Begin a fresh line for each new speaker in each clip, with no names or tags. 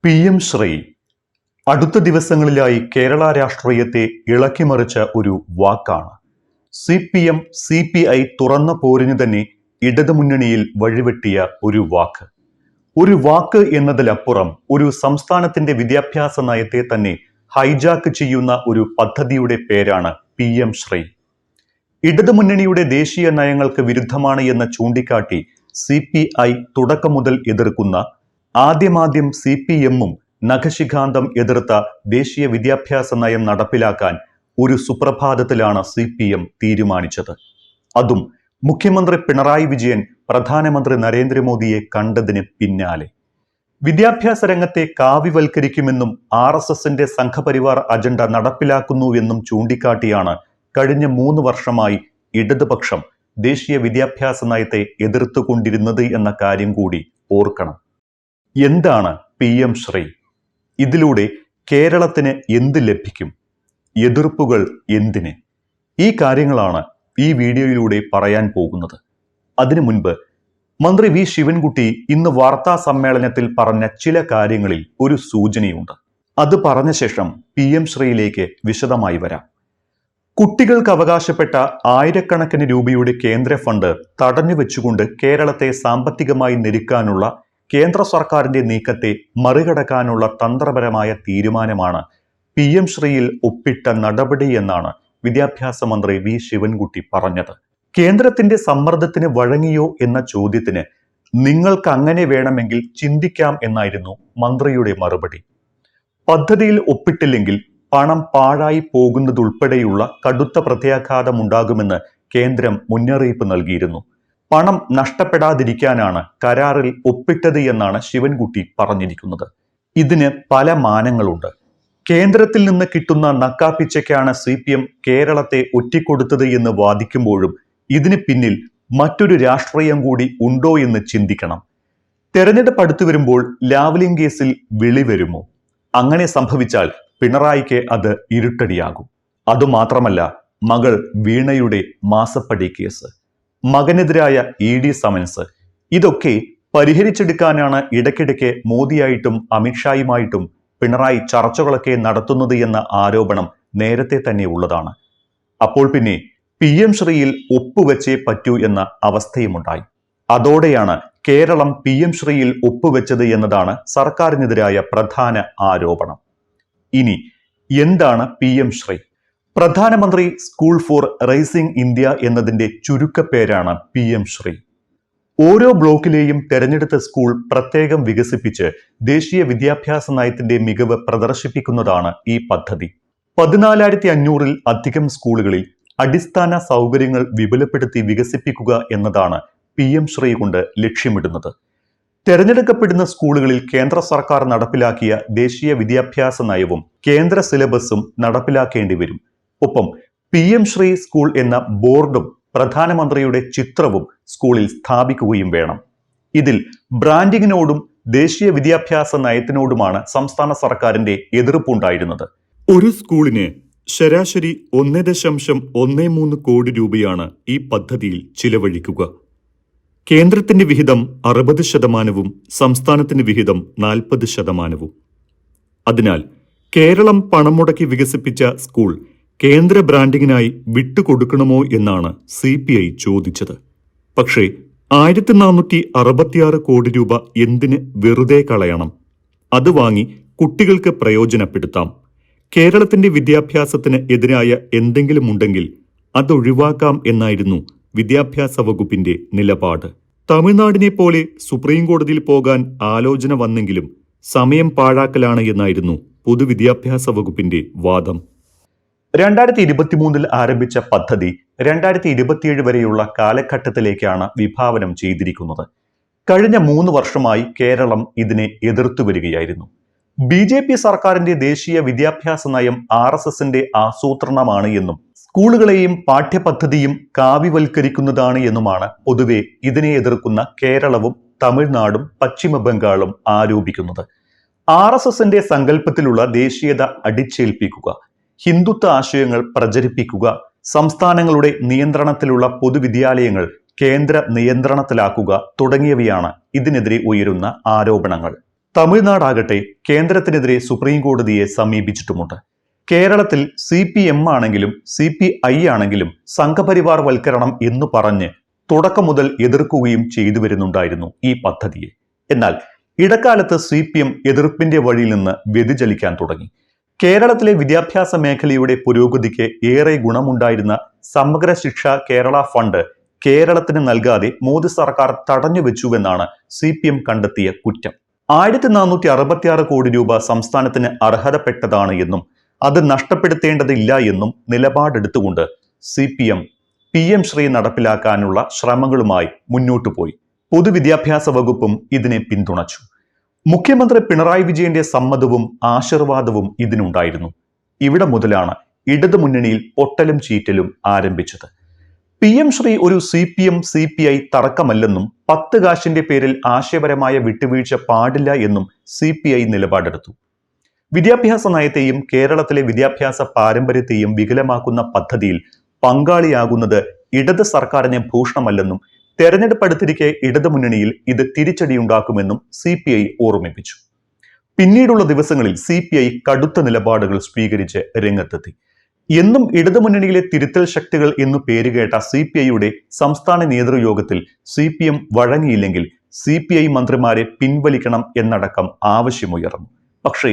PM Shri അടുത്ത ദിവസങ്ങളിലായി കേരള രാഷ്ട്രീയത്തെ ഇളക്കിമറിച്ച ഒരു വാക്കാണ്. CPM CPI തുറന്ന പോരിന് തന്നെ ഇടതുമുന്നണിയിൽ വഴിവെട്ടിയ ഒരു വാക്ക് എന്നതിലപ്പുറം ഒരു സംസ്ഥാനത്തിന്റെ വിദ്യാഭ്യാസ നയത്തെ തന്നെ ഹൈജാക്ക് ചെയ്യുന്ന ഒരു പദ്ധതിയുടെ പേരാണ് PM ശ്രീ. ഇടതുമുന്നണിയുടെ ദേശീയ നയങ്ങൾക്ക് വിരുദ്ധമാണ് എന്ന് ചൂണ്ടിക്കാട്ടി CPI തുടക്കം മുതൽ എതിർക്കുന്ന, ആദ്യം CPM-ഉം നഖശിഖാന്തം എതിർത്ത ദേശീയ വിദ്യാഭ്യാസ നയം നടപ്പിലാക്കാൻ ഒരു സുപ്രഭാതത്തിലാണ് CPM തീരുമാനിച്ചത്. അതും മുഖ്യമന്ത്രി പിണറായി വിജയൻ പ്രധാനമന്ത്രി നരേന്ദ്രമോദിയെ കണ്ടതിന് പിന്നാലെ. വിദ്യാഭ്യാസ രംഗത്തെ കാവ്യവൽക്കരിക്കുമെന്നും RSSന്റെ സംഘപരിവാർ അജണ്ട നടപ്പിലാക്കുന്നുവെന്നും ചൂണ്ടിക്കാട്ടിയാണ് കഴിഞ്ഞ 3 വർഷമായി ഇടതുപക്ഷം ദേശീയ വിദ്യാഭ്യാസ നയത്തെ എതിർത്തുകൊണ്ടിരുന്നത് എന്ന കാര്യം കൂടി ഓർക്കണം. എന്താണ് PM ശ്രീ? ഇതിലൂടെ കേരളത്തിന് എന്ത് ലഭിക്കും? എതിർപ്പുകൾ എന്തിന്? ഈ കാര്യങ്ങളാണ് ഈ വീഡിയോയിലൂടെ പറയാൻ പോകുന്നത്. അതിനു മുൻപ് മന്ത്രി V ശിവൻകുട്ടി ഇന്ന് വാർത്താ സമ്മേളനത്തിൽ പറഞ്ഞ ചില കാര്യങ്ങളിൽ ഒരു സൂചനയുണ്ട്. അത് പറഞ്ഞ ശേഷം PM ശ്രീയിലേക്ക് വിശദമായി വരാം. കുട്ടികൾക്ക് അവകാശപ്പെട്ട ആയിരക്കണക്കിന് രൂപയുടെ കേന്ദ്ര ഫണ്ട് തടഞ്ഞു വെച്ചുകൊണ്ട് കേരളത്തെ സാമ്പത്തികമായി ഞെരുക്കാനുള്ള കേന്ദ്ര സർക്കാരിന്റെ നീക്കത്തെ മറികടക്കാനുള്ള തന്ത്രപരമായ തീരുമാനമാണ് PM ശ്രീയിൽ ഒപ്പിട്ട നടപടി എന്നാണ് വിദ്യാഭ്യാസ മന്ത്രി V ശിവൻകുട്ടി പറഞ്ഞത്. കേന്ദ്രത്തിന്റെ സമ്മർദ്ദത്തിന് വഴങ്ങിയോ എന്ന ചോദ്യത്തിന് നിങ്ങൾക്ക് അങ്ങനെ വേണമെങ്കിൽ ചിന്തിക്കാം എന്നായിരുന്നു മന്ത്രിയുടെ മറുപടി. പദ്ധതിയിൽ ഒപ്പിട്ടില്ലെങ്കിൽ പണം പാഴായി പോകുന്നതുൾപ്പെടെയുള്ള കടുത്ത പ്രത്യാഘാതമുണ്ടാകുമെന്ന് കേന്ദ്രം മുന്നറിയിപ്പ് നൽകിയിരുന്നു. പണം നഷ്ടപ്പെടാതിരിക്കാനാണ് കരാറിൽ ഒപ്പിട്ടത് എന്നാണ് ശിവൻകുട്ടി പറഞ്ഞിരിക്കുന്നത്. ഇതിന് പല മാനങ്ങളുണ്ട്. കേന്ദ്രത്തിൽ നിന്ന് കിട്ടുന്ന നക്കാപ്പിച്ചയ്ക്കാണ് CPM കേരളത്തെ ഒറ്റിക്കൊടുത്തത് എന്ന് വാദിക്കുമ്പോഴും ഇതിന് പിന്നിൽ മറ്റൊരു രാഷ്ട്രീയം കൂടി ഉണ്ടോ എന്ന് ചിന്തിക്കണം. തെരഞ്ഞെടുപ്പ് അടുത്തു വരുമ്പോൾ ലാവ്ലിൻ കേസിൽ വിളി വരുമോ? അങ്ങനെ സംഭവിച്ചാൽ പിണറായിക്ക് അത് ഇരുട്ടടിയാകും. അതുമാത്രമല്ല, മകൾ വീണയുടെ മാസപ്പടി കേസ്, മകനെതിരായ ED സമൻസ്, ഇതൊക്കെ പരിഹരിച്ചെടുക്കാനാണ് ഇടയ്ക്കിടയ്ക്ക് മോദിയായിട്ടും അമിത്ഷായുമായിട്ടും പിണറായി ചർച്ചകളൊക്കെ നടത്തുന്നത് എന്ന ആരോപണം നേരത്തെ തന്നെ ഉള്ളതാണ്. അപ്പോൾ പിന്നെ PM ശ്രീയിൽ ഒപ്പുവെച്ചേ പറ്റൂ എന്ന അവസ്ഥയുമുണ്ടായി. അതോടെയാണ് കേരളം PM ശ്രീയിൽ ഒപ്പുവെച്ചത് എന്നതാണ് സർക്കാരിനെതിരായ പ്രധാന ആരോപണം. ഇനി എന്താണ് PM ശ്രീ? പ്രധാനമന്ത്രി സ്കൂൾ ഫോർ റൈസിംഗ് ഇന്ത്യ എന്നതിന്റെ ചുരുക്കപ്പേരാണ് PM ശ്രീ. ഓരോ ബ്ലോക്കിലെയും തെരഞ്ഞെടുത്ത സ്കൂൾ പ്രത്യേകം വികസിപ്പിച്ച് ദേശീയ വിദ്യാഭ്യാസ നയത്തിന്റെ മികവ് പ്രദർശിപ്പിക്കുന്നതാണ് ഈ പദ്ധതി. 14,500-ൽ അധികം സ്കൂളുകളിൽ അടിസ്ഥാന സൗകര്യങ്ങൾ വിപുലപ്പെടുത്തി വികസിപ്പിക്കുക എന്നതാണ് PM ശ്രീ കൊണ്ട് ലക്ഷ്യമിടുന്നത്. തെരഞ്ഞെടുക്കപ്പെടുന്ന സ്കൂളുകളിൽ കേന്ദ്ര സർക്കാർ നടപ്പിലാക്കിയ ദേശീയ വിദ്യാഭ്യാസ നയവും കേന്ദ്ര സിലബസും നടപ്പിലാക്കേണ്ടി വരും. ഒപ്പം PM ശ്രീ സ്കൂൾ എന്ന ബോർഡും പ്രധാനമന്ത്രിയുടെ ചിത്രവും സ്കൂളിൽ സ്ഥാപിക്കുകയും വേണം. ഇതിൽ ബ്രാൻഡിങ്ങിനോടും ദേശീയ വിദ്യാഭ്യാസ നയത്തിനോടുമാണ് സംസ്ഥാന സർക്കാരിന്റെ എതിർപ്പുണ്ടായിരുന്നത്. ഒരു സ്കൂളിന് ശരാശരി 1.13 കോടി രൂപയാണ് ഈ പദ്ധതിയിൽ ചിലവഴിക്കുക. കേന്ദ്രത്തിന്റെ വിഹിതം 60%, സംസ്ഥാനത്തിന്റെ വിഹിതം 40%. അതിനാൽ കേരളം പണം മുടക്കി വികസിപ്പിച്ച സ്കൂൾ കേന്ദ്ര ബ്രാൻഡിങ്ങിനായി വിട്ടുകൊടുക്കണമോ എന്നാണ് CPI ചോദിച്ചത്. പക്ഷേ 1466 കോടി രൂപ എന്തിന് വെറുതെ കളയണം? അത് വാങ്ങി കുട്ടികൾക്ക് പ്രയോജനപ്പെടുത്താം. കേരളത്തിന്റെ വിദ്യാഭ്യാസത്തിന് എതിരായ എന്തെങ്കിലും ഉണ്ടെങ്കിൽ അതൊഴിവാക്കാം എന്നായിരുന്നു വിദ്യാഭ്യാസ വകുപ്പിന്റെ നിലപാട്. തമിഴ്നാടിനെ പോലെ സുപ്രീം കോടതിയിൽ പോകാൻ ആലോചന വന്നെങ്കിലും സമയം പാഴാക്കലാണ് എന്നായിരുന്നു പൊതുവിദ്യാഭ്യാസ വകുപ്പിന്റെ വാദം. 2023-ൽ ആരംഭിച്ച പദ്ധതി 2027 വരെയുള്ള കാലഘട്ടത്തിലേക്കാണ് വിഭാവനം ചെയ്തിരിക്കുന്നത്. കഴിഞ്ഞ 3 വർഷമായി കേരളം ഇതിനെ എതിർത്തു വരികയായിരുന്നു. BJP സർക്കാരിന്റെ ദേശീയ വിദ്യാഭ്യാസ നയം RSSന്റെ ആസൂത്രണമാണ് എന്നും സ്കൂളുകളെയും പാഠ്യപദ്ധതിയും കാവ്യവൽക്കരിക്കുന്നതാണ് എന്നുമാണ് പൊതുവെ ഇതിനെ എതിർക്കുന്ന കേരളവും തമിഴ്നാടും പശ്ചിമ ബംഗാളും ആരോപിക്കുന്നത്. RSSന്റെ സങ്കല്പത്തിലുള്ള ദേശീയത അടിച്ചേൽപ്പിക്കുക, ഹിന്ദുത്വ ആശയങ്ങൾ പ്രചരിപ്പിക്കുക, സംസ്ഥാനങ്ങളുടെ നിയന്ത്രണത്തിലുള്ള പൊതുവിദ്യാലയങ്ങൾ കേന്ദ്ര നിയന്ത്രണത്തിലാക്കുക തുടങ്ങിയവയാണ് ഇതിനെതിരെ ഉയരുന്ന ആരോപണങ്ങൾ. തമിഴ്നാടാകട്ടെ കേന്ദ്രത്തിനെതിരെ സുപ്രീം കോടതിയെ സമീപിച്ചിട്ടുമുണ്ട്. കേരളത്തിൽ CPM ആണെങ്കിലും CPI ആണെങ്കിലും സംഘപരിവാർ വൽക്കരണം എന്നു പറഞ്ഞ് തുടക്കം മുതൽ എതിർക്കുകയും ചെയ്തു വരുന്നുണ്ടായിരുന്നു ഈ പദ്ധതിയെ. എന്നാൽ ഇടക്കാലത്ത് CPM എതിർപ്പിന്റെ വഴിയിൽ നിന്ന് വ്യതിചലിക്കാൻ തുടങ്ങി. കേരളത്തിലെ വിദ്യാഭ്യാസ മേഖലയുടെ പുരോഗതിക്ക് ഏറെ ഗുണമുണ്ടായിരുന്ന സമഗ്ര ശിക്ഷ കേരള ഫണ്ട് കേരളത്തിന് നൽകാതെ മോദി സർക്കാർ തടഞ്ഞുവെച്ചുവെന്നാണ് CPM കണ്ടെത്തിയ കുറ്റം. 1466 കോടി രൂപ സംസ്ഥാനത്തിന് അർഹതപ്പെട്ടതാണ് എന്നും അത് നഷ്ടപ്പെടുത്തേണ്ടതില്ല എന്നും നിലപാടെടുത്തുകൊണ്ട് CPM PM ശ്രീ നടപ്പിലാക്കാനുള്ള ശ്രമങ്ങളുമായി മുന്നോട്ടു പോയി. പൊതുവിദ്യാഭ്യാസ വകുപ്പും ഇതിനെ പിന്തുണച്ചു. മുഖ്യമന്ത്രി പിണറായി വിജയന്റെ സമ്മതവും ആശീർവാദവും ഇതിനുണ്ടായിരുന്നു. ഇവിടെ മുതലാണ് ഇടതുമുന്നണിയിൽ പൊട്ടലും ചീറ്റലും ആരംഭിച്ചത്. PM ശ്രീ ഒരു CPM CPI തർക്കമല്ലെന്നും 10 കാശിന്റെ പേരിൽ ആശയപരമായ വിട്ടുവീഴ്ച പാടില്ല എന്നും CPI നിലപാടെടുത്തു. വിദ്യാഭ്യാസ നയത്തെയും കേരളത്തിലെ വിദ്യാഭ്യാസ പാരമ്പര്യത്തെയും വികലമാക്കുന്ന പദ്ധതിയിൽ പങ്കാളിയാകുന്നത് ഇടത് സർക്കാരിന് ഭൂഷണമല്ലെന്നും തെരഞ്ഞെടുപ്പ് അടുത്തിരിക്കെ ഇടതുമുന്നണിയിൽ ഇത് തിരിച്ചടിയുണ്ടാക്കുമെന്നും CPI ഓർമ്മിപ്പിച്ചു. പിന്നീടുള്ള ദിവസങ്ങളിൽ CPI കടുത്ത നിലപാടുകൾ സ്വീകരിച്ച് രംഗത്തെത്തി. എന്നും ഇടതുമുന്നണിയിലെ തിരുത്തൽ ശക്തികൾ എന്നു പേരുകേട്ട CPIയുടെ സംസ്ഥാന നേതൃയോഗത്തിൽ CPM വഴങ്ങിയില്ലെങ്കിൽ CPI മന്ത്രിമാരെ പിൻവലിക്കണം എന്നടക്കം ആവശ്യമുയർന്നു. പക്ഷേ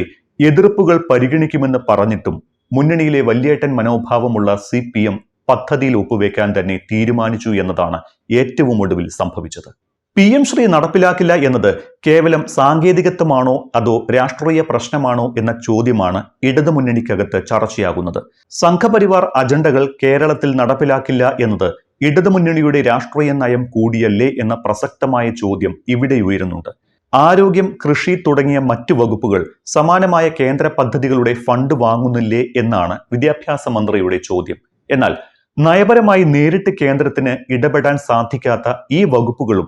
എതിർപ്പുകൾ പരിഗണിക്കുമെന്ന് പറഞ്ഞിട്ടും മുന്നണിയിലെ വല്യേട്ടൻ മനോഭാവമുള്ള CPM പദ്ധതിയിൽ ഒപ്പുവെക്കാൻ തന്നെ തീരുമാനിച്ചു എന്നതാണ് ഏറ്റവും ഒടുവിൽ സംഭവിച്ചത്. PM ശ്രീ നടപ്പിലാക്കില്ല എന്നത് കേവലം സാങ്കേതികത്വമാണോ അതോ രാഷ്ട്രീയ പ്രശ്നമാണോ എന്ന ചോദ്യമാണ് ഇടതുമുന്നണിക്കകത്ത് ചർച്ചയാകുന്നത്. സംഘപരിവാർ അജണ്ടകൾ കേരളത്തിൽ നടപ്പിലാക്കില്ല എന്നത് ഇടതുമുന്നണിയുടെ രാഷ്ട്രീയ നയം കൂടിയല്ലേ എന്ന പ്രസക്തമായ ചോദ്യം ഇവിടെ ഉയരുന്നുണ്ട്. ആരോഗ്യം, കൃഷി തുടങ്ങിയ മറ്റു വകുപ്പുകൾ സമാനമായ കേന്ദ്ര പദ്ധതികളുടെ ഫണ്ട് വാങ്ങുന്നില്ലേ എന്നാണ് വിദ്യാഭ്യാസ മന്ത്രിയുടെ ചോദ്യം. എന്നാൽ നയപരമായി നേരിട്ട് കേന്ദ്രത്തിന് ഇടപെടാൻ സാധിക്കാത്ത ഈ വകുപ്പുകളും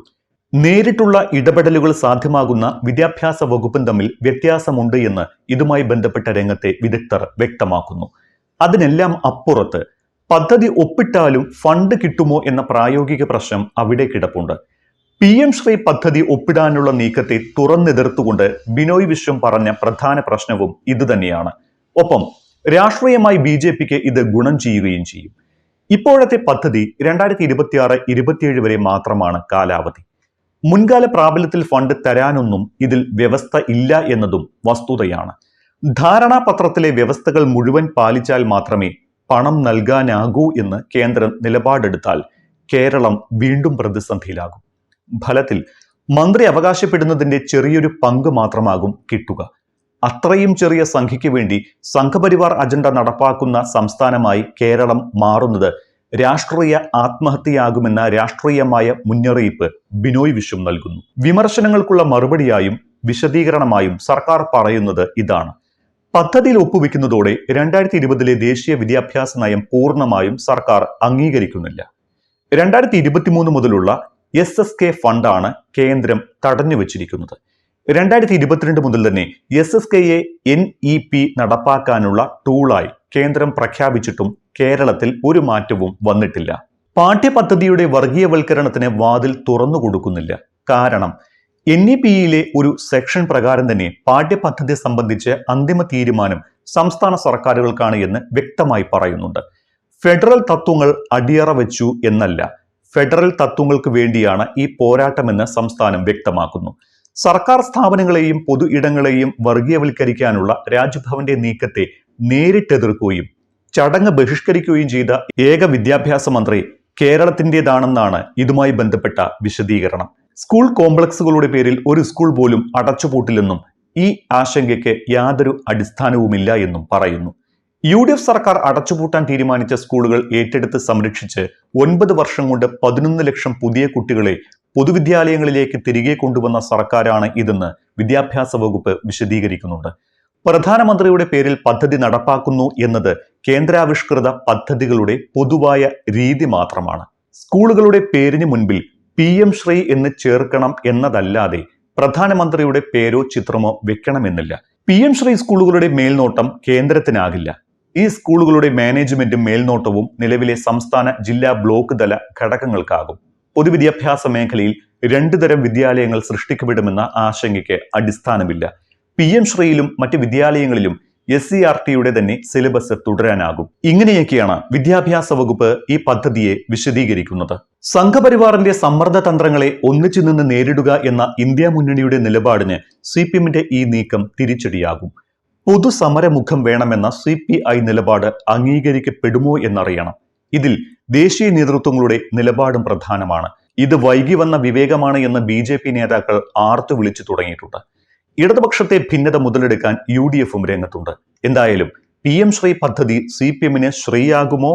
നേരിട്ടുള്ള ഇടപെടലുകൾ സാധ്യമാകുന്ന വിദ്യാഭ്യാസ വകുപ്പും തമ്മിൽ വ്യത്യാസമുണ്ട് എന്ന് ഇതുമായി ബന്ധപ്പെട്ട രംഗത്തെ വിദഗ്ധർ വ്യക്തമാക്കുന്നു. അതിനെല്ലാം അപ്പുറത്ത് പദ്ധതി ഒപ്പിട്ടാലും ഫണ്ട് കിട്ടുമോ എന്ന പ്രായോഗിക പ്രശ്നം അവിടെ കിടപ്പുണ്ട്. PM ശ്രീ പദ്ധതി ഒപ്പിടാനുള്ള നീക്കത്തെ തുറന്നെതിർത്തുകൊണ്ട് ബിനോയ് വിശ്വം പറഞ്ഞ പ്രധാന പ്രശ്നവും ഇതുതന്നെയാണ്. ഒപ്പം രാഷ്ട്രീയമായി BJPക്ക് ഇത് ഗുണം ചെയ്യുകയും ചെയ്യും. ഇപ്പോഴത്തെ പദ്ധതി 2026-27 വരെ മാത്രമാണ് കാലാവധി. മുൻകാല പ്രാബല്യത്തിൽ ഫണ്ട് തരാനൊന്നും ഇതിൽ വ്യവസ്ഥ ഇല്ല എന്നതും വസ്തുതയാണ്. ധാരണാപത്രത്തിലെ വ്യവസ്ഥകൾ മുഴുവൻ പാലിച്ചാൽ മാത്രമേ പണം നൽകാനാകൂ എന്ന് കേന്ദ്രം നിലപാടെടുത്താൽ കേരളം വീണ്ടും പ്രതിസന്ധിയിലാകും. ഫലത്തിൽ മന്ത്രി അവകാശപ്പെടുന്നതിന്റെ ചെറിയൊരു പങ്ക് മാത്രമാകും കിട്ടുക. അത്രയും ചെറിയ സംഖ്യയ്ക്ക് വേണ്ടി സംഘപരിവാർ അജണ്ട നടപ്പാക്കുന്ന സംസ്ഥാനമായി കേരളം മാറുന്നത് രാഷ്ട്രീയ ആത്മഹത്യയാകുമെന്ന രാഷ്ട്രീയമായ മുന്നറിയിപ്പ് ബിനോയ് വിശ്വം നൽകുന്നു. വിമർശനങ്ങൾക്കുള്ള മറുപടിയായും വിശദീകരണമായും സർക്കാർ പറയുന്നത് ഇതാണ്: പദ്ധതിയിൽ ഒപ്പുവെക്കുന്നതോടെ 2020 ദേശീയ വിദ്യാഭ്യാസ നയം പൂർണ്ണമായും സർക്കാർ അംഗീകരിക്കുന്നില്ല. 2023 മുതലുള്ള SSK ഫണ്ടാണ് കേന്ദ്രം തടഞ്ഞുവച്ചിരിക്കുന്നത്. 2022 മുതൽ തന്നെ SSKയെ NEP നടപ്പാക്കാനുള്ള ടൂളായി കേന്ദ്രം പ്രഖ്യാപിച്ചിട്ടും കേരളത്തിൽ ഒരു മാറ്റവും വന്നിട്ടില്ല. പാഠ്യപദ്ധതിയുടെ വർഗീയവൽക്കരണത്തിന് വാതിൽ തുറന്നു കൊടുക്കുന്നില്ല. കാരണം NEPയിലെ ഒരു സെക്ഷൻ പ്രകാരം തന്നെ പാഠ്യപദ്ധതി സംബന്ധിച്ച് അന്തിമ തീരുമാനം സംസ്ഥാന സർക്കാരുകൾക്കാണ് എന്ന് വ്യക്തമായി പറയുന്നുണ്ട്. ഫെഡറൽ തത്വങ്ങൾ അടിയറ വെച്ചു എന്നല്ല, ഫെഡറൽ തത്വങ്ങൾക്ക് വേണ്ടിയാണ് ഈ പോരാട്ടമെന്ന് സംസ്ഥാനം വ്യക്തമാക്കുന്നു. സർക്കാർ സ്ഥാപനങ്ങളെയും പൊതു ഇടങ്ങളെയും വർഗീയവൽക്കരിക്കാനുള്ള രാജ്ഭവന്റെ നീക്കത്തെ നേരിട്ടെതിർക്കുകയും ചടങ്ങ് ബഹിഷ്കരിക്കുകയും ചെയ്ത ഏക വിദ്യാഭ്യാസ മന്ത്രി കേരളത്തിൻ്റെതാണെന്നാണ് ഇതുമായി ബന്ധപ്പെട്ട വിശദീകരണം. സ്കൂൾ കോംപ്ലക്സുകളുടെ പേരിൽ ഒരു സ്കൂൾ പോലും അടച്ചുപൂട്ടില്ലെന്നും ഈ ആശങ്കയ്ക്ക് യാതൊരു അടിസ്ഥാനവുമില്ല എന്നും പറയുന്നു. UDF സർക്കാർ അടച്ചുപൂട്ടാൻ തീരുമാനിച്ച സ്കൂളുകൾ ഏറ്റെടുത്ത് സംരക്ഷിച്ച് 9 വർഷം കൊണ്ട് 11 ലക്ഷം പുതിയ കുട്ടികളെ പൊതുവിദ്യാലയങ്ങളിലേക്ക് തിരികെ കൊണ്ടുവന്ന സർക്കാരാണ് ഇതെന്ന് വിദ്യാഭ്യാസ വകുപ്പ് വിശദീകരിക്കുന്നുണ്ട്. പ്രധാനമന്ത്രിയുടെ പേരിൽ പദ്ധതി നടപ്പാക്കുന്നു എന്നത് കേന്ദ്രാവിഷ്കൃത പദ്ധതികളുടെ പൊതുവായ രീതി മാത്രമാണ്. സ്കൂളുകളുടെ പേരിന് മുൻപിൽ PM ശ്രീ എന്ന് ചേർക്കണം എന്നതല്ലാതെ പ്രധാനമന്ത്രിയുടെ പേരോ ചിത്രമോ വെക്കണമെന്നില്ല. PM ശ്രീ സ്കൂളുകളുടെ മേൽനോട്ടം കേന്ദ്രത്തിനാകില്ല. ഈ സ്കൂളുകളുടെ മാനേജ്മെന്റും മേൽനോട്ടവും നിലവിലെ സംസ്ഥാന, ജില്ലാ, ബ്ലോക്ക് തല ഘടകങ്ങൾക്കാകും. പൊതുവിദ്യാഭ്യാസ മേഖലയിൽ രണ്ടു തരം വിദ്യാലയങ്ങൾ സൃഷ്ടിക്കപ്പെടുമെന്ന ആശങ്കയ്ക്ക് അടിസ്ഥാനമില്ല. PM ശ്രീയിലും മറ്റ് വിദ്യാലയങ്ങളിലും SCERTയുടെ തന്നെ സിലബസ് തുടരാനാകും. ഇങ്ങനെയൊക്കെയാണ് വിദ്യാഭ്യാസ വകുപ്പ് ഈ പദ്ധതിയെ വിശദീകരിക്കുന്നത്. സംഘപരിവാറിന്റെ സമ്മർദ്ദ തന്ത്രങ്ങളെ ഒന്നിച്ചു നിന്ന് നേരിടുക എന്ന ഇന്ത്യ മുന്നണിയുടെ നിലപാടിന് CPMന്റെ ഈ നീക്കം തിരിച്ചടിയാകും. പൊതുസമരമുഖം വേണമെന്ന CPI നിലപാട് അംഗീകരിക്കപ്പെടുമോ എന്നറിയണം. ഇതിൽ ദേശീയ നേതൃത്വങ്ങളുടെ നിലപാടും പ്രധാനമാണ്. ഇത് വൈകി വന്ന വിവേകമാണ് എന്ന് BJP നേതാക്കൾ ആർത്തു വിളിച്ചു തുടങ്ങിയിട്ടുണ്ട്. ഇടതുപക്ഷത്തെ ഭിന്നത മുതലെടുക്കാൻ UDFും രംഗത്തുണ്ട്. എന്തായാലും PM ശ്രീ പദ്ധതി CPMന് ശ്രീയാകുമോ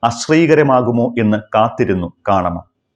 അശ്രീകരമാകുമോ എന്ന് കാത്തിരുന്നു കാണണം.